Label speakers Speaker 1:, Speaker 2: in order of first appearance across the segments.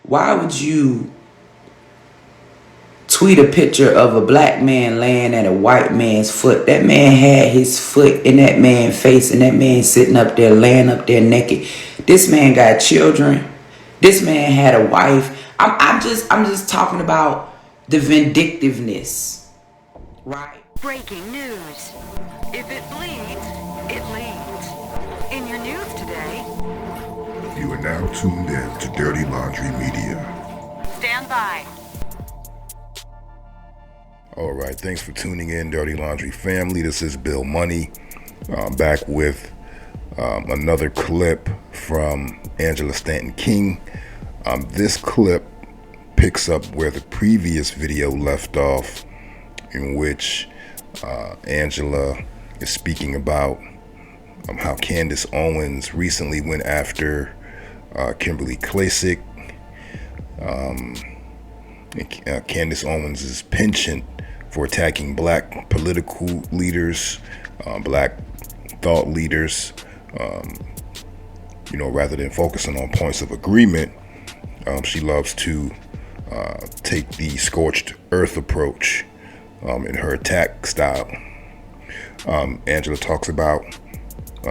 Speaker 1: Why would you tweet a picture of a black man laying at a white man's foot? That man had his foot in that man's face, and that man sitting up there, laying up there naked. This man got children. This man had a wife. I'm just talking about the vindictiveness, right?
Speaker 2: Breaking news. If it bleeds, it leads. In your news today.
Speaker 3: You are now tuned in to Dirty Laundry Media.
Speaker 2: Stand by.
Speaker 3: All right, thanks for tuning in, Dirty Laundry family. This is Bill Money, back with another clip from Angela Stanton King. This clip picks up where the previous video left off, in which Angela is speaking about how Candace Owens recently went after Kimberly Klacik. Candace Owens' penchant for attacking black political leaders, black thought leaders, rather than focusing on points of agreement. She loves to take the scorched earth approach in her attack style. Angela talks about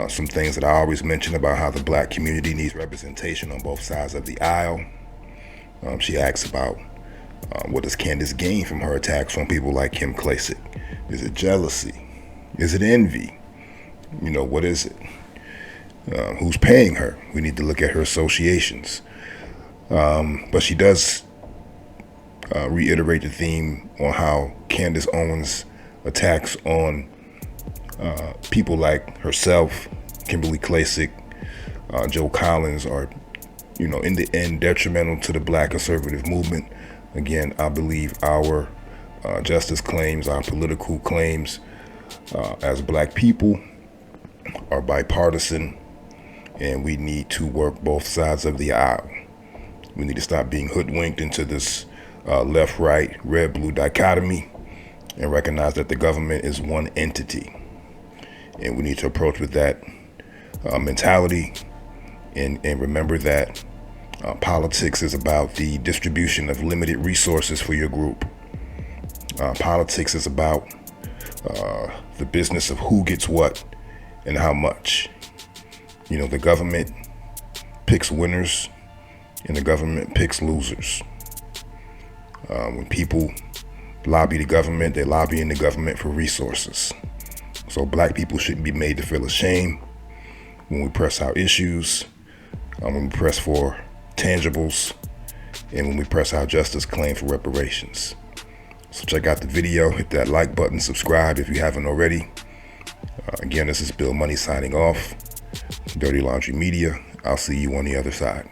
Speaker 3: some things that I always mention about how the black community needs representation on both sides of the aisle. She asks about what does Candace gain from her attacks on people like Kim Klacik? Is it jealousy? Is it envy? What is it? Who's paying her? We need to look at her associations. But she does reiterate the theme on how Candace Owens attacks on people like herself, Kimberly Klacik, Joe Collins are, in the end, detrimental to the black conservative movement. Again, I believe our justice claims, our political claims as black people are bipartisan, and we need to work both sides of the aisle. We need to stop being hoodwinked into this left-right, red-blue dichotomy and recognize that the government is one entity. And we need to approach with that mentality and remember that politics is about the distribution of limited resources for your group. Politics is about the business of who gets what and how much. The government picks winners and the government picks losers. When people lobby the government, they're lobbying the government for resources. So black people shouldn't be made to feel ashamed when we press our issues, when we press for tangibles, and when we press our justice claim for reparations. So check out the video, hit that like button, subscribe if you haven't already. Again, this is Bill Money signing off. Dirty Laundry Media. I'll see you on the other side.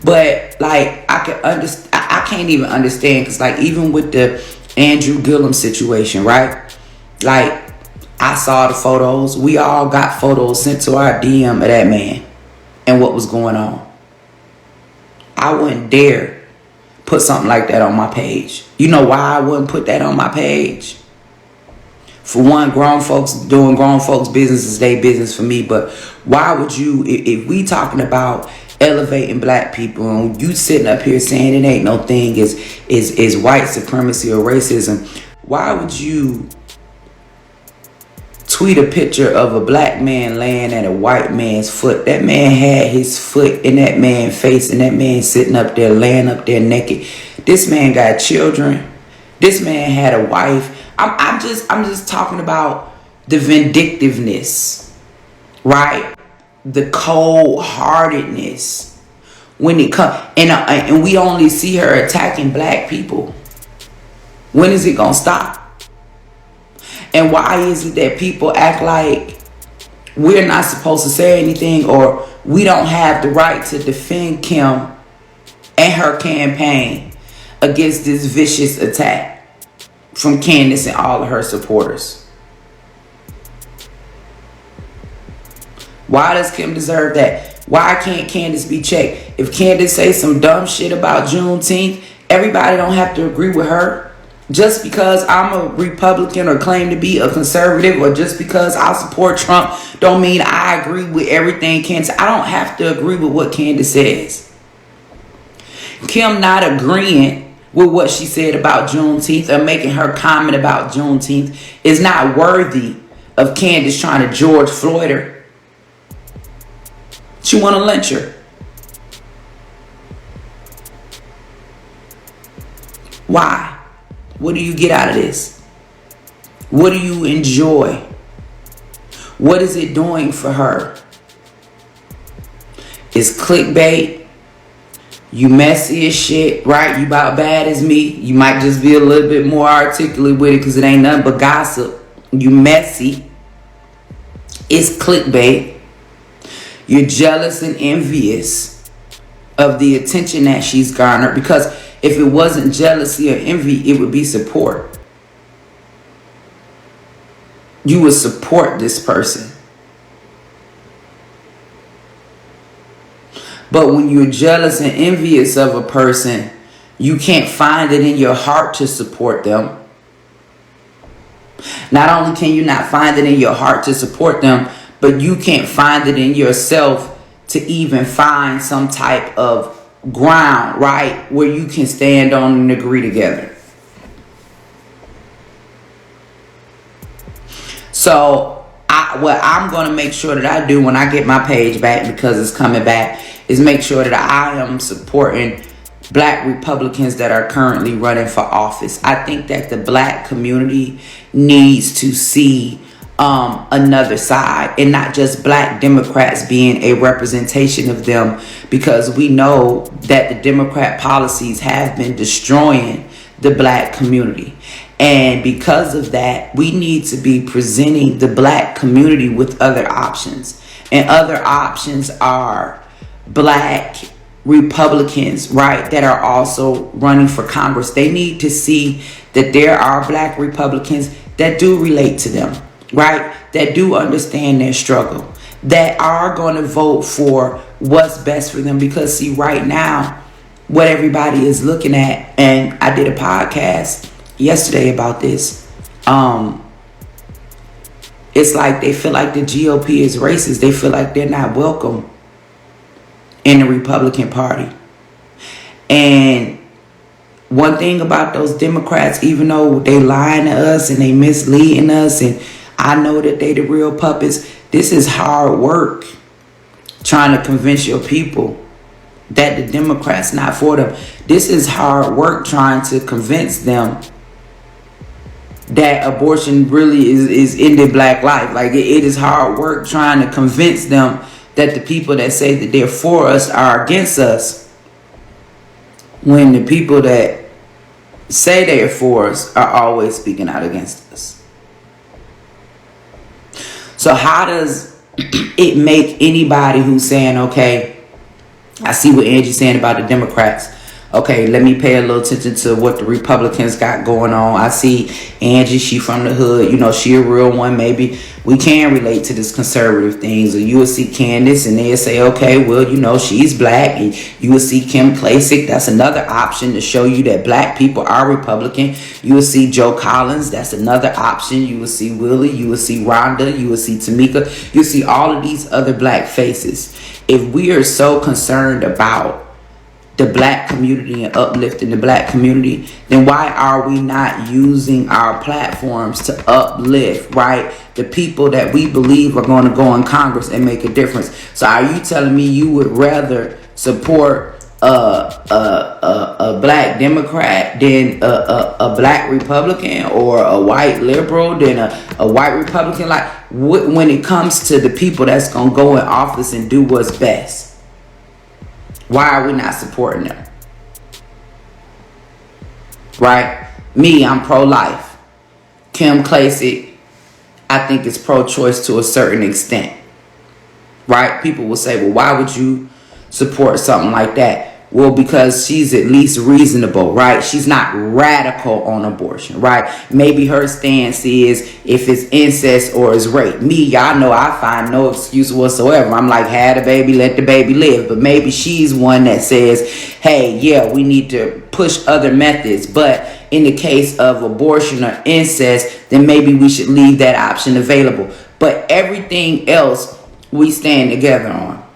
Speaker 1: But I can't even understand, because even with the Andrew Gillum situation, right? I saw the photos. We all got photos sent to our DM of that man and what was going on. I wouldn't dare put something like that on my page. You know why I wouldn't put that on my page? For one, grown folks doing grown folks business is their business for me. But why would you, if we talking about elevating black people and you sitting up here saying it ain't no thing is white supremacy or racism, why would you tweet a picture of a black man laying at a white man's foot? That man had his foot in that man's face, and that man sitting up there, laying up there naked. This man got children. This man had a wife. I'm just talking about the vindictiveness, right? The cold-heartedness when it comes, and we only see her attacking black people. When is it gonna stop? And why is it that people act like we're not supposed to say anything, or we don't have the right to defend Kim and her campaign against this vicious attack from Candace and all of her supporters? Why does Kim deserve that? Why can't Candace be checked? If Candace say some dumb shit about Juneteenth, everybody don't have to agree with her. Just because I'm a Republican or claim to be a conservative, or just because I support Trump, don't mean I agree with everything Candace. I don't have to agree with what Candace says. Kim not agreeing with what she said about Juneteenth or making her comment about Juneteenth is not worthy of Candace trying to George Floyd her. She want to lynch her. Why? What do you get out of this? What do you enjoy? What is it doing for her? It's clickbait. You messy as shit, right? You about bad as me. You might just be a little bit more articulate with it because it ain't nothing but gossip. You messy. It's clickbait. You're jealous and envious of the attention that she's garnered, because if it wasn't jealousy or envy, it would be support. You would support this person. But when you're jealous and envious of a person, you can't find it in your heart to support them. Not only can you not find it in your heart to support them, but you can't find it in yourself to even find some type of ground, right, where you can stand on and agree together. So what I'm going to make sure that I do when I get my page back, because it's coming back, is make sure that I am supporting Black Republicans that are currently running for office. I think that the Black community needs to see another side, and not just Black Democrats being a representation of them, because we know that the Democrat policies have been destroying the Black community. And because of that, we need to be presenting the Black community with other options. And other options are Black Republicans, right, that are also running for Congress. They need to see that there are Black Republicans that do relate to them, right, that do understand their struggle, that are going to vote for what's best for them. Because see, right now, what everybody is looking at, and I did a podcast yesterday about this, it's like they feel like the GOP is racist. They feel like they're not welcome in the Republican Party. And one thing about those Democrats, even though they lying to us and they misleading us, and I know that they the real puppets, this is hard work trying to convince your people that the Democrats not for them. This is hard work trying to convince them that abortion really is ending Black life. Like it is hard work trying to convince them that the people that say that they're for us are against us, when the people that say they're for us are always speaking out against us. So how does it make anybody who's saying, okay, I see what Angie's saying about the Democrats, okay, let me pay a little attention to what the Republicans got going on. I see Angie, she from the hood, you know, she a real one. Maybe we can relate to this conservative things. Or you will see Candace and they'll say, okay, well, you know, she's Black. And you will see Kim Klacik. That's another option to show you that Black people are Republican. You will see Joe Collins. That's another option. You will see Willie. You will see Rhonda. You will see Tamika. You'll see all of these other Black faces. If we are so concerned about the Black community and uplifting the Black community, then why are we not using our platforms to uplift, right, the people that we believe are going to go in Congress and make a difference? So are you telling me you would rather support a Black Democrat than a Black Republican, or a white liberal than a white Republican? Like, when it comes to the people that's going to go in office and do what's best, why are we not supporting them? Right? Me, I'm pro-life. Kim Klacik, I think is pro-choice to a certain extent. Right? People will say, well, why would you support something like that? well, because she's at least reasonable, right? She's not radical on abortion, right? Maybe her stance is if it's incest or it's rape. Me, y'all know I find no excuse whatsoever. I'm like, have the baby, let the baby live. But maybe she's one that says, hey, yeah, we need to push other methods. But in the case of abortion or incest, then maybe we should leave that option available. But everything else we stand together on.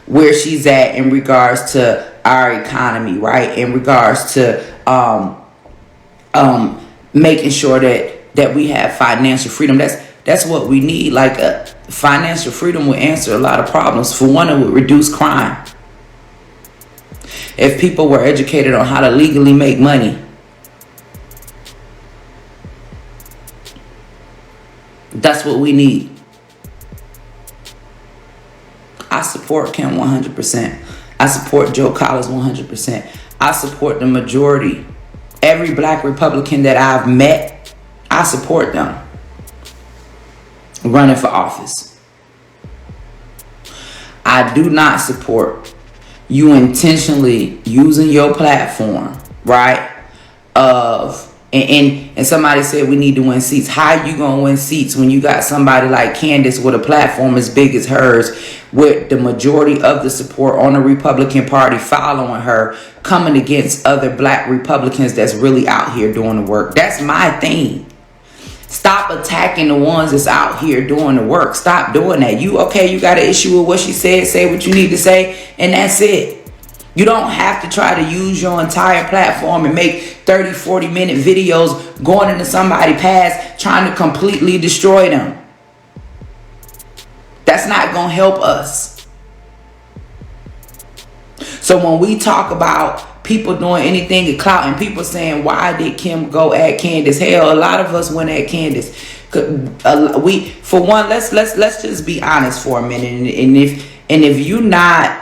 Speaker 1: Where she's at in regards to our economy, right? In regards to making sure that we have financial freedom. That's what we need. Like financial freedom will answer a lot of problems. For one, it would reduce crime. If people were educated on how to legally make money, that's what we need. I support Kim 100%. I support Joe Collins 100%. I support the majority. Every black Republican that I've met, I support them running for office. I do not support you intentionally using your platform, right? And somebody said we need to win seats. How you gonna win seats when you got somebody like Candace with a platform as big as hers, with the majority of the support on the Republican Party following her, coming against other black Republicans that's really out here doing the work? That's my thing. Stop attacking the ones that's out here doing the work. Stop doing that. You got an issue with what she said, say what you need to say, and that's it. You don't have to try to use your entire platform and make 30, 40-minute videos going into somebody's past trying to completely destroy them. That's not going to help us. So when we talk about people doing anything to clout and people saying, why did Kim go at Candace? Hell, a lot of us went at Candace. For one, let's just be honest for a minute. And if you're not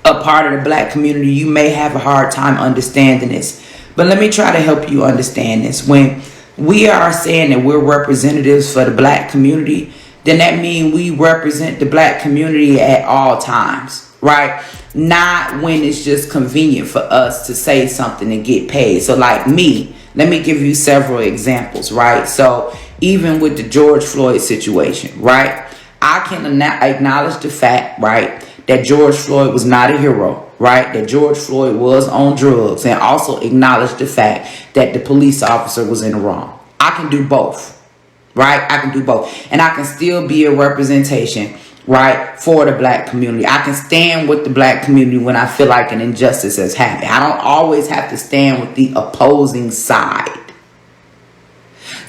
Speaker 1: a part of the black community, you may have a hard time understanding this. But let me try to help you understand this. When we are saying that we're representatives for the black community, then that means we represent the black community at all times, right? Not when it's just convenient for us to say something and get paid. So like me, let me give you several examples, right? So even with the George Floyd situation, right? I can acknowledge the fact, right, that George Floyd was not a hero, right? That George Floyd was on drugs, and also acknowledge the fact that the police officer was in the wrong. I can do both, right? I can do both. And I can still be a representation, right, for the black community. I can stand with the black community when I feel like an injustice has happened. I don't always have to stand with the opposing side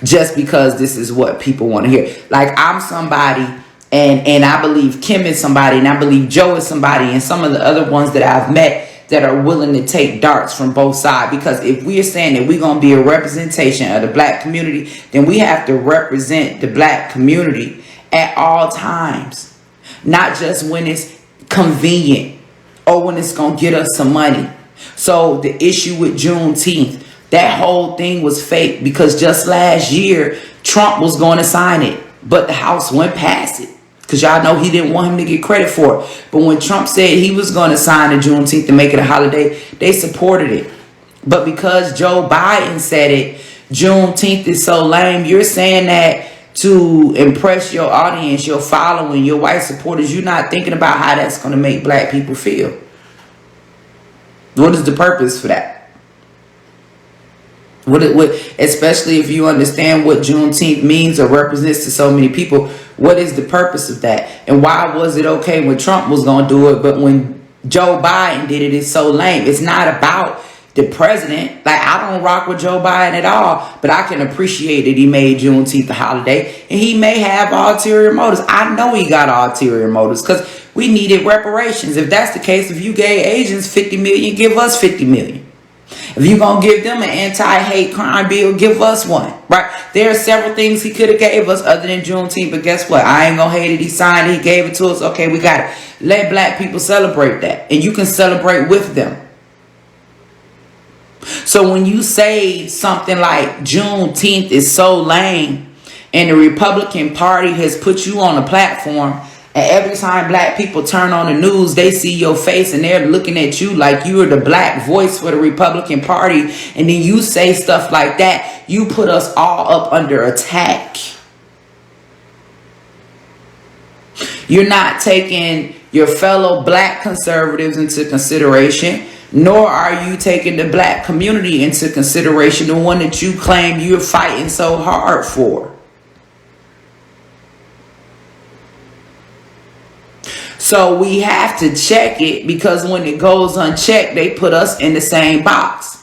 Speaker 1: just because this is what people want to hear. Like, I'm somebody, and I believe Kim is somebody, and I believe Joe is somebody, and some of the other ones that I've met that are willing to take darts from both sides. Because if we're saying that we're going to be a representation of the black community, then we have to represent the black community at all times. Not just when it's convenient or when it's going to get us some money. So the issue with Juneteenth, that whole thing was fake, because just last year, Trump was going to sign it, but the House went past it. Because y'all know he didn't want him to get credit for it. But when Trump said he was going to sign the Juneteenth to make it a holiday, they supported it. But because Joe Biden said it, Juneteenth is so lame, you're saying that to impress your audience, your following, your white supporters. You're not thinking about how that's going to make black people feel. What is the purpose for that? What, especially if you understand what Juneteenth means or represents to so many people, what is the purpose of that? And why was it okay when Trump was going to do it, but when Joe Biden did it, it's so lame? It's not about the president. Like, I don't rock with Joe Biden at all, but I can appreciate that he made Juneteenth a holiday, and he may have ulterior motives. I know he got ulterior motives because we needed reparations. If that's the case, if you gave Asians 50 million, give us 50 million. If you're going to give them an anti-hate crime bill, give us one, right? There are several things he could have gave us other than Juneteenth, but guess what? I ain't going to hate it. He signed it. He gave it to us. Okay, we got it. Let black people celebrate that, and you can celebrate with them. So when you say something like Juneteenth is so lame, and the Republican Party has put you on a platform And every time black people turn on the news, they see your face and they're looking at you like you are the black voice for the Republican Party. And then you say stuff like that. You put us all up under attack. You're not taking your fellow black conservatives into consideration, nor are you taking the black community into consideration, the one that you claim you're fighting so hard for. So we have to check it, because when it goes unchecked, they put us in the same box.